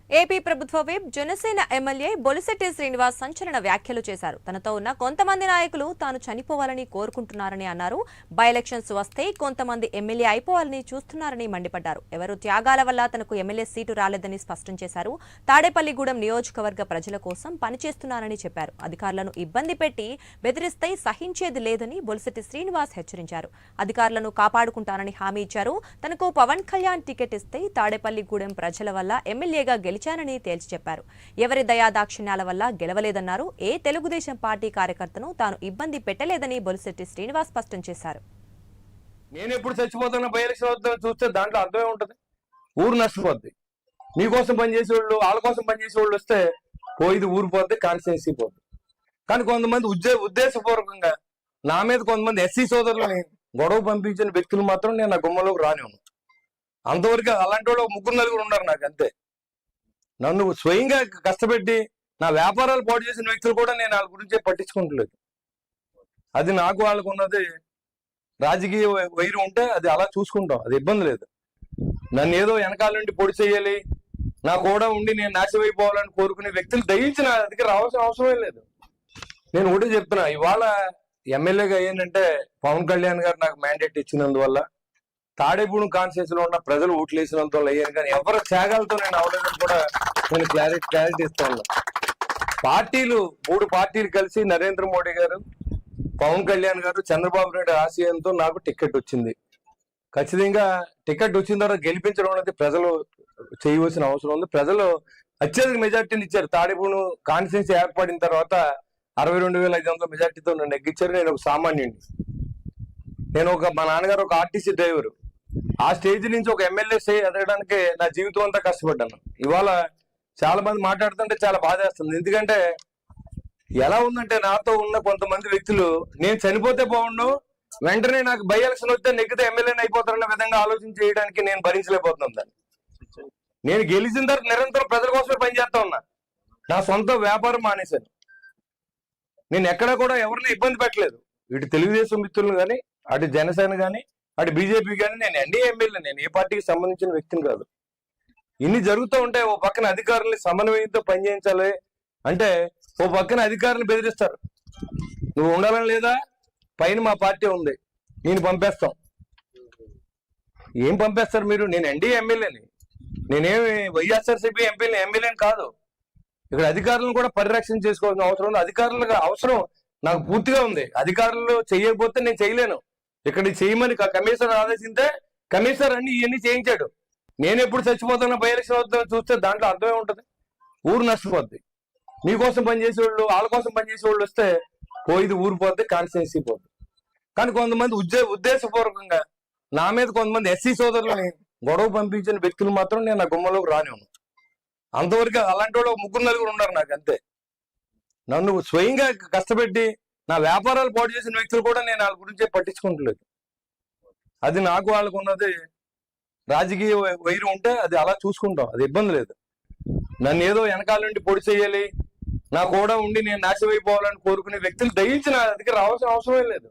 AP ప్రభుత్వ whip Janasena MLA Bolisetti Srinivas సంచలన వ్యాఖ్యలు చేశారు. తనతో ఉన్న కొంతమంది నాయకులు తాను చనిపోవాలని కోరుకుంటున్నారని అన్నారు. బై ఎలక్షన్స్ వస్తే కొంతమంది ఎమ్మెల్యే అయిపోవాలని చూస్తున్నారని మండిపడ్డారు. ఎవరు త్యాగాల వల్ల తనకు ఎమ్మెల్యే సీటు రాలేదని స్పష్టం చేశారు. తాడేపల్లిగూడెం నియోజకవర్గ ప్రజల కోసం పనిచేస్తున్నారని చెప్పారు. అధికారులను ఇబ్బంది పెట్టి బెదిరిస్తే సహించేది లేదని బొలిశెట్టి శ్రీనివాస్ హెచ్చరించారు. అధికారులను కాపాడుకుంటారని హామీ ఇచ్చారు. తనకు పవన్ కళ్యాణ్ టికెట్ ఇస్తే తాడేపల్లిగూడెం ప్రజల వల్ల ఎమ్మెల్యేగా గెలిచానని తేల్చి చెప్పారు. ఎవరి దయాదాక్షిణ్యాల వల్ల గెలవలేదన్నారు. ఏ తెలుగుదేశం పార్టీ కార్యకర్తను తాను ఇబ్బంది పెట్టలేదని బొలిశెట్టి శ్రీనివాస్ స్పష్టం చేశారు. నేను ఎప్పుడు చచ్చిపోతున్నా బై ఎలక్షన్ అవుతుందని చూస్తే దాంట్లో అర్థమే ఉంటుంది. ఊరు నష్టపోద్ది. మీకోసం పనిచేసే వాళ్ళు, వాళ్ళ కోసం పనిచేసే వాళ్ళు వస్తే పోయిది ఊరు పోద్ది, కాన్స్టిట్యున్సీ పోద్ది. కానీ కొంతమంది ఉద్దేశపూర్వకంగా నా మీద కొంతమంది ఎస్సీ సోదరులని గొడవ పంపించిన వ్యక్తులు మాత్రం నేను నా గుమ్మలోకి రానివ్వను. అంతవరకు అలాంటి వాళ్ళు 3-4 ఉన్నారు నాకు, అంతే. నన్ను స్వయంగా కష్టపెట్టి నా వ్యాపారాలు పాటు చేసిన వ్యక్తులు కూడా నేను వాళ్ళ గురించి పట్టించుకుంటలేదు. అది నాకు వాళ్ళకు ఉన్నది రాజకీయ వైరం ఉంటే అది అలా చూసుకుంటాం, అది ఇబ్బంది లేదు. నన్ను ఏదో వెనకాల నుండి పొడి చేయాలి, నా కూడా ఉండి నేను నాశనమైపోవాలని కోరుకునే వ్యక్తులు దయించి నా దగ్గర రావాల్సిన అవసరమే లేదు. నేను ఒకటి చెప్తున్నా, ఇవాళ ఎమ్మెల్యేగా అయ్యానంటే పవన్ కళ్యాణ్ గారు నాకు మ్యాండేట్ ఇచ్చినందువల్ల, తాడేపూడెం కాన్స్టిట్యూన్సీ లో ఉన్న ప్రజలు ఓట్లు వేసినందువల్ల అయ్యాను. కానీ ఎవరి త్యాగాలతో నేను అవలేదని కూడా నేను క్లారిటీ ఇస్తాను. పార్టీలు 3 పార్టీలు కలిసి నరేంద్ర మోడీ గారు, పవన్ కళ్యాణ్ గారు, చంద్రబాబు నాయుడు ఆశయంతో నాకు టికెట్ వచ్చింది. ఖచ్చితంగా టికెట్ వచ్చిన తర్వాత గెలిపించడం అనేది ప్రజలు చేయవలసిన అవసరం ఉంది. ప్రజలు అత్యధిక మెజార్టీని ఇచ్చారు. తాడేపూడెం కాన్స్టిట్యున్సీ ఏర్పడిన తర్వాత 62,500 మెజార్టీతో నన్ను నెగ్గించారు. నేను ఒక సామాన్యుడిని. మా నాన్నగారు ఒక ఆర్టీసీ డ్రైవరు. ఆ స్టేజ్ నుంచి ఒక ఎమ్మెల్యే ఎదగడానికి నా జీవితం అంతా కష్టపడ్డాను. ఇవాళ చాలా మంది మాట్లాడుతుంటే చాలా బాధేస్తుంది. ఎందుకంటే ఎలా ఉందంటే, నాతో ఉన్న కొంతమంది వ్యక్తులు నేను చనిపోతే బాగుండు, వెంటనే నాకు బై ఎలక్షన్ వస్తే నెగ్గితే ఎమ్మెల్యేని అయిపోతారన్న విధంగా ఆలోచన చేయడానికి నేను భరించలేకపోతున్నాను దాన్ని. నేను గెలిచిన తర్వాత నిరంతరం ప్రజల కోసమే పనిచేస్తా ఉన్నా. నా సొంత వ్యాపారం మానేశాను. నేను ఎక్కడా కూడా ఎవరిని ఇబ్బంది పెట్టలేదు. ఇటు తెలుగుదేశం మిత్రులు కానీ, అటు జనసేన కానీ, అటు బీజేపీ కానీ. నేను ఎన్డీఏ ఎమ్మెల్యే, నేను ఏ పార్టీకి సంబంధించిన వ్యక్తిని కాదు. ఇన్ని జరుగుతూ ఉంటాయి. ఓ పక్కన అధికారుల్ని సమన్వయంతో పనిచేయించాలి అంటే, ఓ పక్కన అధికారులు బెదిరిస్తారు. నువ్వు ఉండాలని లేదా, పైన మా పార్టీ ఉంది, నేను పంపేస్తాం. ఏం పంపేస్తారు మీరు? నేను ఎన్డీఏ ఎమ్మెల్యేని, నేనేమి వైఎస్ఆర్సీపీ ఎమ్మెల్యేని కాదు. ఇక్కడ అధికారులను కూడా పరిరక్షణ చేసుకోవాల్సిన అవసరం ఉంది. అధికారులకు అవసరం నాకు పూర్తిగా ఉంది. అధికారులు చేయకపోతే నేను చేయలేను. ఇక్కడ చేయమని కమిషనర్ ఆదేశిస్తే కమిషనర్ ఇవన్నీ చేయించాడు. నేను ఎప్పుడు చచ్చిపోతున్నా బై ఎలక్షన్ అవుతుందని చూస్తే దాంట్లో అర్థమే ఉంటుంది. ఊరు నష్టపోద్ది. మీకోసం పనిచేసే వాళ్ళు, వాళ్ళ కోసం పనిచేసే వాళ్ళు వస్తే పోయిది ఊరు పోద్ది, కాన్స్టిట్యున్సీ పోద్ది. కానీ కొంతమంది ఉద్దేశపూర్వకంగా నా మీద కొంతమంది ఎస్సీ సోదరులని గొడవ పంపించిన వ్యక్తులు మాత్రం నేను నా గుమ్మలోకి రానివ్వను. అంతవరకు అలాంటి వాళ్ళు 3-4 ఉన్నారు నాకు, అంతే. నన్ను స్వయంగా కష్టపెట్టి నా వ్యాపారాలు పాటు చేసిన వ్యక్తులు కూడా నేను వాళ్ళ గురించి పట్టించుకుంటలేదు. అది నాకు వాళ్ళకు ఉన్నది రాజకీయ వైరం ఉంటే అది అలా చూసుకుంటాం, అది ఇబ్బంది లేదు. నన్ను ఏదో వెనకాల నుండి పొడి చేయాలి, నా కూడా ఉండి నేను నాశనమైపోవాలని కోరుకునే వ్యక్తులు దయించి నా దగ్గర రావాల్సిన అవసరమే లేదు.